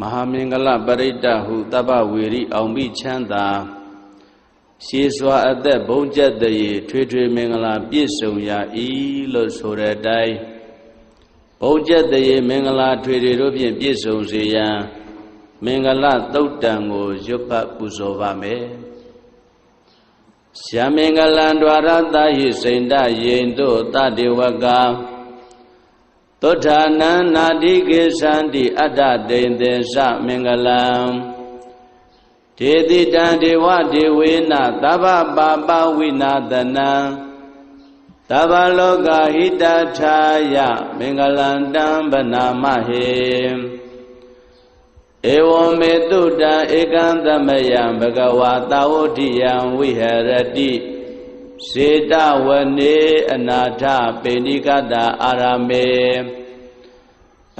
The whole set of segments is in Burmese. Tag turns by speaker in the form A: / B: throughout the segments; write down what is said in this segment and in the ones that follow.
A: မဟာမင်္ဂလပရိတ္တဟုတပ္ပဝေရိအောင်မိချမ်းသာရှေးစွာအသက်ဘုံကျက်တည်းထွေထွေမင်္ဂလာပြည့်စုံရာဤလို့ဆိုတဲ့အတိုင်းဘုံကျက်တည်းမင်္ဂလာထွေထွေတို့ဖြင့်ပြည့်စုံစေရန်မင်္ဂလသုတ်တံကိုရွတ်ဖတ်ပူဇော်ပါမယ်ရှမင်္ဂလံ द्वार တာဟိစိန္ဒယိန်တို့တတေဝကသုဋ္ဌာနံနာတိကေသန္တိအတ္တတိန်သေသမင်္ဂလံဒေတိတံဒေဝဒေဝေနသဗ္ဗပါပဝိနာသနံသဗ္ဗလောကဟိတထာယမင်္ဂလံတံဗနာမဟေဧဝံမေတုတံဧကံသမယံဘဂဝါတာဝတိယံဝိဟရတိစေတဝနေအနာထပေဏိကတအာရမေ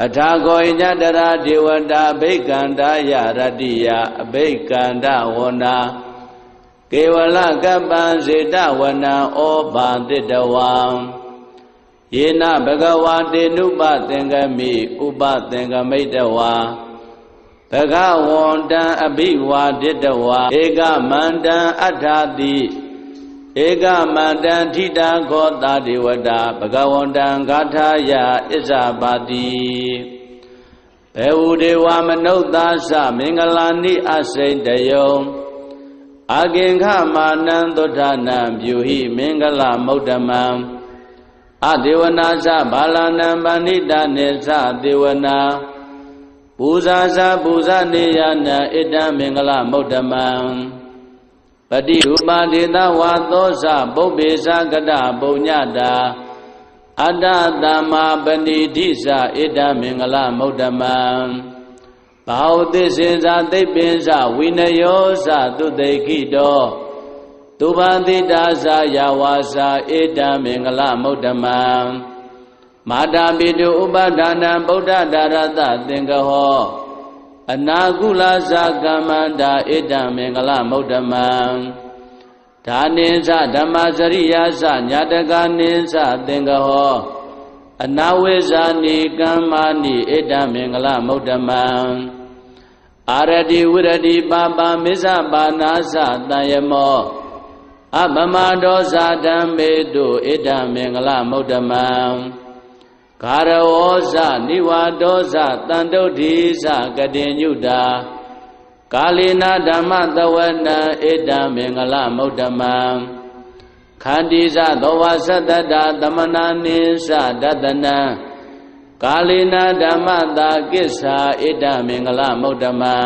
A: အထာဂောညတရာဒေဝတာအဘိကန္တာယရတိယအဘိကန္တဝနာကေဝလကပ္ပံစေတဝနံဩဘာတိတဝံယေနဘဂဝါတေနုပသင်္ကမိဥပသင်္ကမိတဝါဘဂဝန္တံအဘိဝါဒိတဝါဧကမန္တံအထာတိဧကမန္တံထိတာခောတာဒေဝတာဘဂဝန္တံဂါထာယဣဇာပါတိဘေဝဒေဝမနုဿာသမင်္ဂလာနိအစိတယုံအာကင်္ခမာနံသုဋ္ဌာနံပြုဟိမင်္ဂလမௌဒ္ဓမံအဒေဝနာသဘာလနံပဏိတနေသဒေဝနာပူဇာသပူဇာနေယနာဣတံမင်္ဂလမௌဒ္ဓမံပတိရူပဒေသဝါသောသပုပ္ပေသကတပုညတာအတ္တသမ္မာပဏိတိသဣတံမင်္ဂလမௌဒ္ဓမံဘာဝသစ္စေသာသိပ္ပင်္စဝိနယောသသုတေခိတောသူဘာတိတာသာယဝါစာဣတံမင်္ဂလမௌဒ္ဓမံမာတာပိတုဥပဒါနံဗုဒ္ဓဒါရတသင်္ကဟောအနာကုလသကမ္မန္တာဣတံမင်္ဂလမௌဒ္ဓမံဒါနိသဓမ္မစရိယာသညာတကနိသသင်္ကဟောအနာဝိဇာနိကမ္မာနိဣတံမင်္ဂလမௌဒ္ဓမံအာရတိဝရတိပါပါမစ္ဆပါနာသတံယမောအပမဒောသဓမ္မေတုဣတံမင်္ဂလမௌဒ္ဓမံဂါရဝောဇနိဝါဒောဇတန္တုဋ္ဌိဇကတိညုတာကာလိနာဓမ္မသဝနံဣတံမင်္ဂလမௌဒ္ဓမံခန္တိဇသောဝသတ္တတာသမနာနိသဒတနံကာလိနာဓမ္မတာကိစ္ဆာဣတံမင်္ဂလမௌဒ္ဓမံ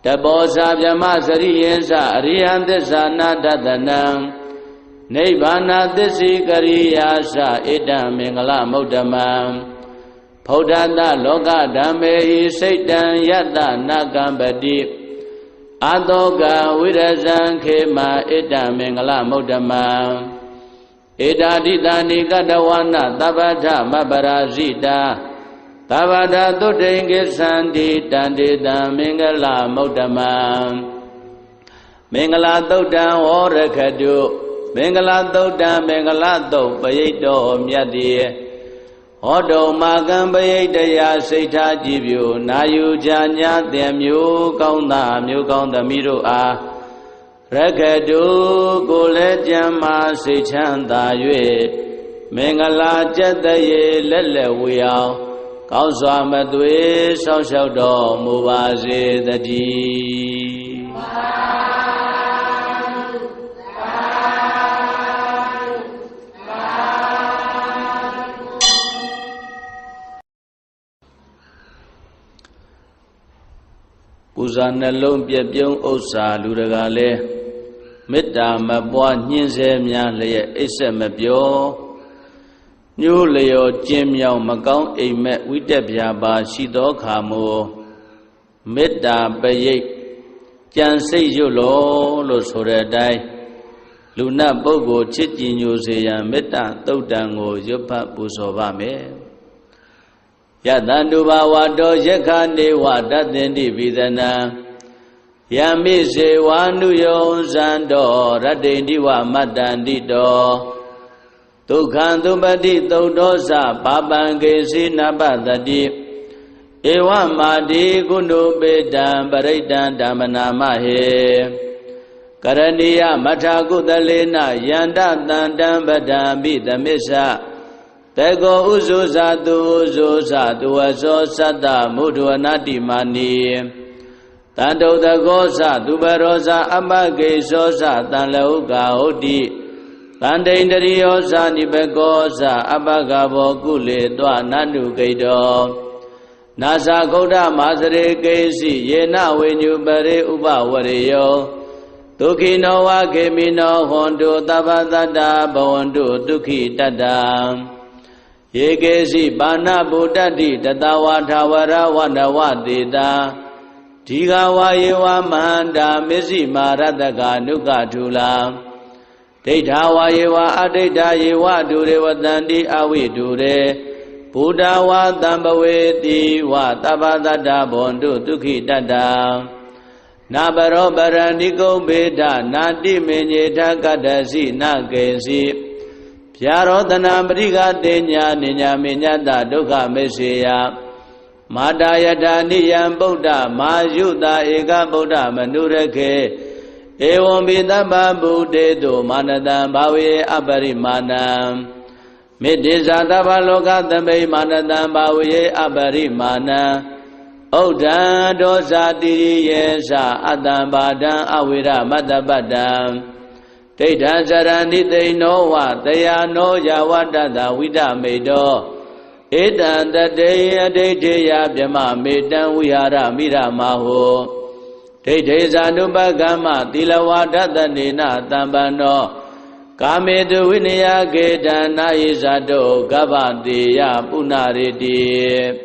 A: တပောဇဗြဟ္မစရိယေဇအရိယသစ္စာနာဒတနံနိဗ္ဗာနသစ္စိကရိယာသဣတံမင်္ဂလမௌဒ္ဓမံဗုဒ္ဓတလောကဓမ္မေဟိစိတ်တံယတ္တနာကံပတိအတောကဝိရဇံခေမဣတံမင်္ဂလမௌဒ္ဓမံဧတာတိတာနိကတဝနာသဗ္ဗထမပရာဇိတာသဗ္ဗထသုတ္တိံကိသန္တိတန္တေတံမင်္ဂလမௌဒ္ဓမံမင်္ဂလသုတ်တံဝရခတုမင်္ဂလသုတ်တံမင်္ဂလသုတ်ပရိတ်တောမြတ်တိဟောတုံမာကံပရိတ်တရားစိတ်ထားကြည်ပြူနာယူကြညာသင်မျိုးကောင်းသားမျိုးကောင်းသမီးတို့အားရခတုကိုလည်းကြံမာစိတ်ချမ်းသာ၍မင်္ဂလာကျက်တရေလက်လက်ဝေအောင်ကောင်းစွာမသွေဆောက်ရှောက်တော်မူပါစေတည်းပူဇာနှလုံးပြည့်ပြုံးဥစ္စာလူတကာလဲမေတ္တာမပွားညှင်းဆဲများလျက်အိပ်ဆက်မပြောညှိုးလျော်ကျင်းမြောင်မကောင်းအိမ်မက်ဝိတက်ပြာပါရှိသောခါမို့မေတ္တာပရိတ်ကြံစိတ်ရွတ်လို့ဆိုတဲ့အတိုင်းလူနတ်ပုဂ္ဂိုလ်ချစ်ကြည်ညိုစေရန်မေတ္တာသုတ်တံကိုရွတ်ဖတ်ပူဇော်ပါမယ်ယတန္တုဘာဝတောယက္ခနေဝတတ္တင်တိပိသနံယမိစေဝါနုယောဇံတောရတ္တိတိဝမတ္တန္တိတောဒုက္ခံသုပတိသုတ်တောသပါပံကေစီနပတတိ Ewa madi gundu bedam paridam dhamanama he Karaniya matha kudalena yanda tandam badam bidamisa Tego uzu satu aso sata mudhuanati mani Tando dagosa tubarosa amage sosa tanlauka hoti Tandendriyosa nibegosa abagabo kule twa nanu kaido Nasa Gauda Masare Kesi Yena Venyubare Uba Wariyo Tukino Wakemino Hondo Tabadada Bawandu Tuki Tadam Yekesi Bana Budati Tatawa Tawara Wandawatita Tigawa Yewa Manda Misi Marataka Nukatula Tetawa Yewa Adeta Yewa Dure Watandi Awi Dure Buddha wa Tambaweti wa Tabadada Bondu Tuki Tata Nabaro Baraniko Beda Nadi Menyeta Kadasi Nakesi Pyarotana Briga Denya Ninya Menyata Duka Mesia Madayata Niyam Buddha Mayuta Eka Buddha Manureke Evom Bidaba Buddhe Do Manadam Bawe Abarimanam Midisa Tabaloka Tambe Manadam Bawe Abarimana Oda Dosa Diriyesa Adam Badam Awira Madabadam Tetan Sarani Teinowa Tayano Yawadada Vida Medo Etan Tateya Teteya Pyama Medan Wihara Mira Maho Tete Sanubagama Tilawada Nina Tambano Kamedu Vinaya Gedana Isado Gavadiya Punaridi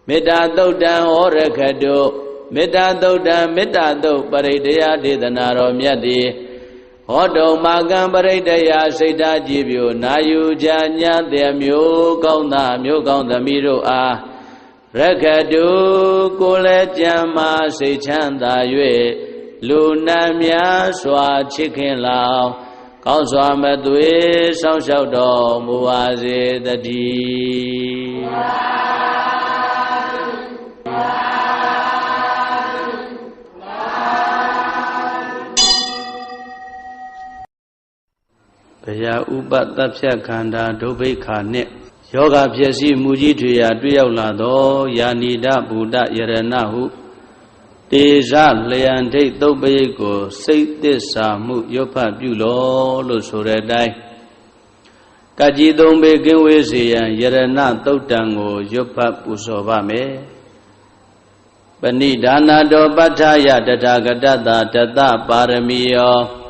A: Meta Dodan Orekado Meta Dodan Meta Do Paridaya Didanaro Myadi Hodo Magam Paridaya Seda Jibyo Nayu Janya Demyo Gauna Myo Gauna Miro A Rekadu Kule Jama Sechanda Yue Lunamya Swa Chicken Lao Cao Soa Matue Sao Sao Do Muaze Tati Baya Upa Tapsya Khanda Dobekha Net Yoga Pyasi Muji Tuya Tuyauk La Do Yanida Buddha Yaranahu Teza Layan Date Dobeko Say This Samu Yopa Bulo Lo Soredai Kaji Dombe Genwesian Yarana Totango Yopa Pusobame Banidana Do Bataya Tatagatata Tata Paramiyo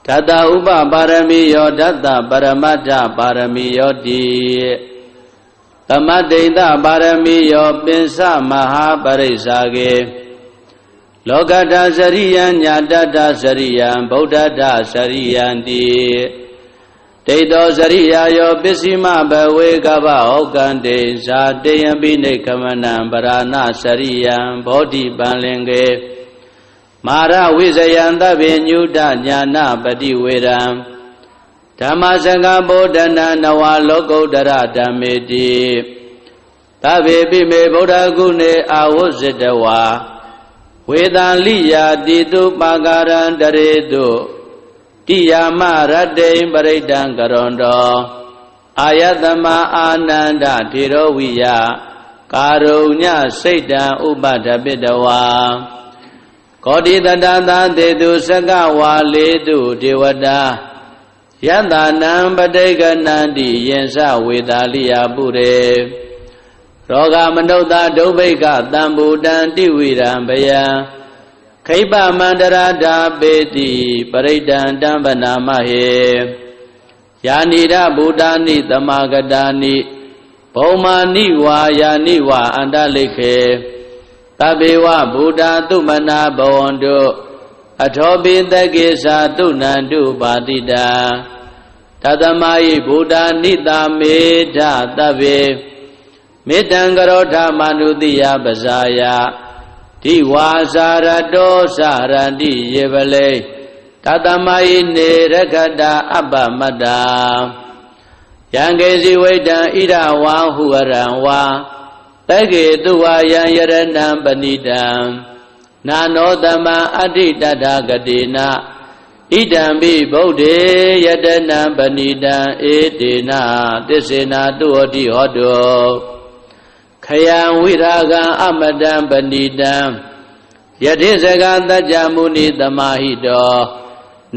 A: Tata Upa Paramiyo Tata Paramata Paramiyo Di Tamadeta Paramiyo Pinsa Mahaparisage Lokata Sariyan Nyatata Sariyan Buddhata Sariyan Di Teto Sariyayo Pisima Bawe Kava Okante Sateyan Bine Kamanam Parana Sariyan Bodhi Panlenge Mara Visayan Tabe Nyuta Nyana Pati Vedam Dhammasanga Bodhana Nawa Lokodara Dhammeti Tabe Bime Buddha Gune Awusitawa Vedaliya Ditu Pagaran Daredu Tiyama Radhe Paridam Karondo Ayatama Ananda Thiroviya Karunya Seitan Upadhapidawa Kodi Tadata Dedu Sagawa Ledu Devada Yantanam Padeganandi Yensa Vedaliya Pure Roga Manota Dobeka Tambudan Tiviram Baya Kaipa Mandarada Beti Paridam Dambanamahe Yanida Budani Tamagadani Paumani Wa Yani Wa Andalike Tabewa Buddha Tumana Bawando Athobi Takesa Tunandu Patida Tatamai Buddha Nita Medha Tabe Metangarota Manudiya Basaya Tiwa Sarato Sarandi Yevale Tatamai Nerakada Abamada Yangesi Veda Irawa Huaranwa တကေတုဝါယံယရဏံပဏိတံနာနောတမံအဋ္ဌိတတ္ထဂတိနာဣဒံပိဗုဒ္ဓေယတနံပဏိတံဧတေနသစ္စေနာတုဟောတိဟောတောခယံဝိရာဂံအမတံပဏိတံယတိစကသัจ jা မုနိသမာဟိတော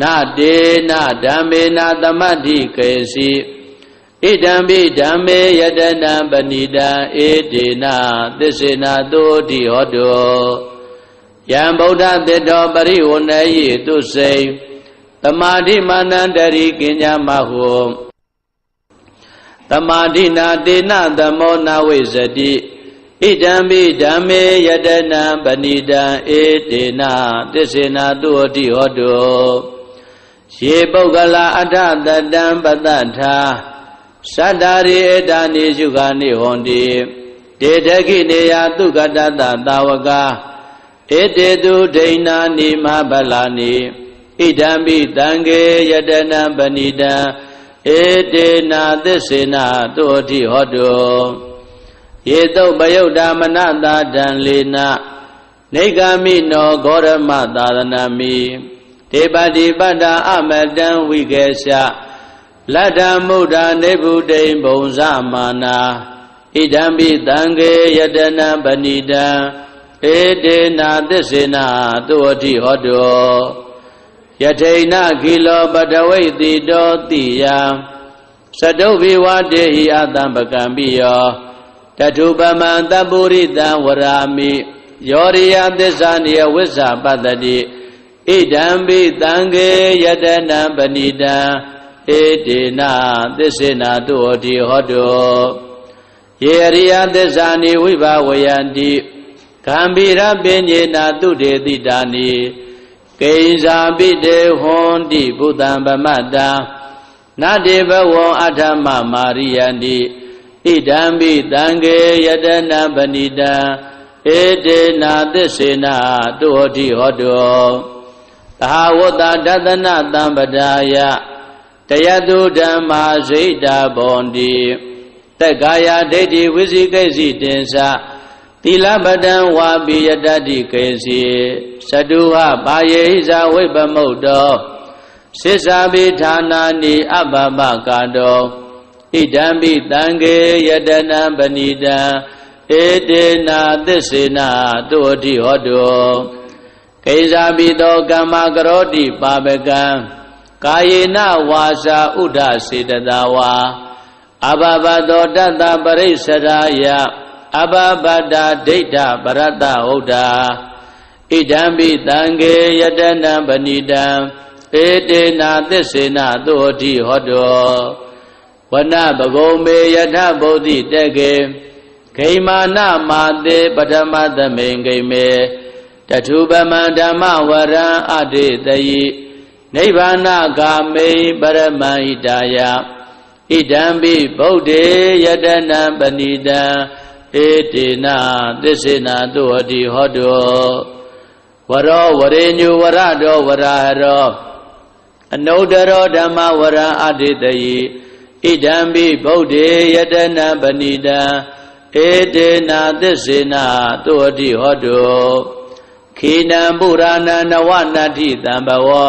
A: နတေနဓမ္မေနသမတ္ထိကေစီဣဒံပိဓမ္မေယတနံပဏိတံဧတေနသစ္စေနာတုဟောတိဟောတောယံဗုဒ္ဓတေတောပရိဝဏ္ဏယိတုစိသမာဓိမာနန္တရိကိညာမဟုသမာဓိနာတေနသမောနာဝိဇတိဣဒံပိဓမ္မေယတနံပဏိတံဧတေနသစ္စေနာတုဟောတိဟောတောယေပုဂ္ဂလာအထတတံပတ္တထာသတ္တာရိဧတာနိယုဂာနိဟောတိတေတခိနေယသုကတတသာဝကဧတေတုဒိဏာနိမဗလာနိဣဒံပိတံဃေယတနံပဏိတံဧတေနသစ္စေနာတုဟောတိဟောတောယေတုပယုတ်တာမနတာတံလေနနေဂာမိနောဂောရမသာသနာမိဒေပတိပတ္တာအမတံဝိကေရှလတ္တမုဒ္ဒနေဗုဒိံဘုံဇမာနာဣဒံပိတံဃေယတနံပဏိတံဧတေနသစ္စေနာတုဟောတိဟောတောယထိဏခိလောပတဝိတိတောတိယသတုဘိဝတေဟိအတံပကံပိယောတထုပမံတပုရိတံဝရာမိယောရိယသစ္စာနိယဝိဇ္ဇာပတ္တိဣဒံပိတံဃေယတနံပဏိတံဧတေနသစ္စေနာတုဟောတိဟောတောယေရိယသစ္စာနိဝိဘဝယန္တိဂံဗိရပဉ္စေနာတုတေတိတာနိကိဉ္စာပိတေဟွန်တိဘုဒ္ဓံဗမတ္တနတေဘဝံအထမမာရိယန္တိဣဒံပိတံဃေယတနံပဏိတံဧတေနသစ္စေနာတုဟောတိဟောတောသဟဝတ္တဒသနသံပဒါယတယတုဓမ္မာဇိတာဘောန္တိတက္ကာယဒိဋ္ဌိဝိသိကိစီတင်္စသီလပတံဝါပိယတတိကေစီသတုဟပါယေဟိဇဝိပမုတ်တောစိစ္ဆာပိဌာနာနိအပပကာတောဣဒံပိတံဃေယတနံပဏိတံဧတေနသစ္စေနာတုဟောတိဟောတောကိဉ္စာပိတောကမ္မကရောတိပါပကံကာယေနဝါစာဥဒ္ဒစေတသာဝါအဘဘတောတတ္တပရိစ္ဆရာယအဘဘဒာဒိဋ္ဌပရတ္တဟုတ်တာဣဒံပိတံဃေယတနံပဏိတံဧတေနသစ္စေနာတုဟောတိဟောတောဝနပဂုံမေယထဗုဒ္ဓိတကေဂိမာနမာတေပထမသမိန်ဂိမေတထုပမံဓမ္မဝရံအတေတယိနိဗ္ဗာနဂာမိပရမဟိတာယဣဒံပိဗုဒ္ဓေယတနံပဏိတံဧတေနသစ္စေနာတုဟောတိဟောတောဝရောဝရေညုဝရတောဝရဟရောအနုတ္တရောဓမ္မဝရံအတေတယိဣဒံပိဗုဒ္ဓေယတနံပဏိတံဧတေနသစ္စေနာတုဟောတိဟောတောခိနံပုရာဏနဝနတ္ထိတံဘဝံ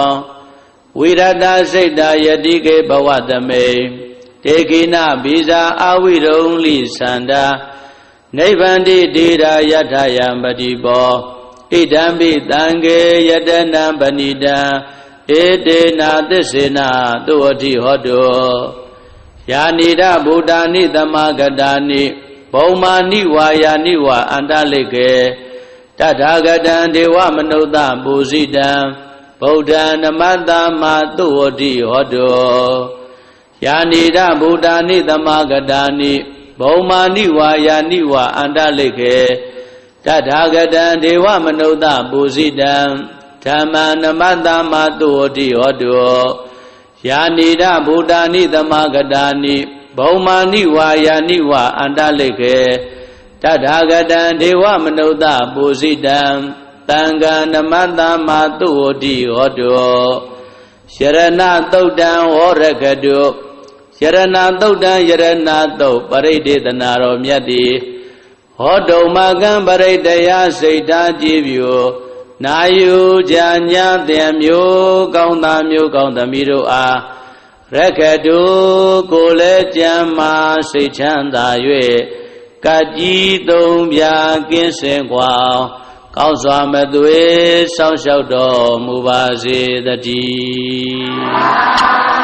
A: ဝိရတစိတ်တာယတိကေဘဝသမေတေခိနဘိဇာအဝိရုံလိသန္တာနိဗ္ဗန္တိတိရာယထယံပတိဘောဣဒံပိတံဃေယတနံပဏိတံဧတေနသစ္စေနာတုဟောတိဟောတောယာနိဒဗုဒ္ဓာနိသမဂတာနိဘုံမာနိဝါယာနိဝါအန္တလိကေတထာဂတံဒေဝမနုဿပူဇိတံဗုဒ္ဓံနမတ္တမတုဟောတိဟောတောယာနိဒဗုဒ္ဓာနိသမဂတာနိဘုံမာနိဝါယာနိဝါအန္တလိကေတထာဂတံဒေဝမနုဿပူဇိတံဓမ္မံနမတ္တမတုဟောတိဟောတောယာနိဒဗုဒ္ဓာနိသမဂတာနိဘုံမာနိဝါယာနိဝါအန္တလိကေတထာဂတံဒေဝမနုဿပူဇိတံတံဃာနမတ္တမတုဟောတိဟောတောယရဏသုတ်တံဝရကတုယရဏသုတ်တံယရဏသုတ်ပရိဒေသနာတော်မြတ်တိ ဟောတုံမကံပရိတယစိတ်ဓာကြည်ပြူနာယူကြညာတဲ့မျိုးကောင်းသားမျိုးကောင်းသမီးတို့အားရက္ခတုကိုလည်းကြံမာစိတ်ချမ်းသာ၍ကကြီးသုံးပြကင်းစင်กว่าကောင်းစွာမသွေစောင့်ရှောက်တော်မူပါစေတည်း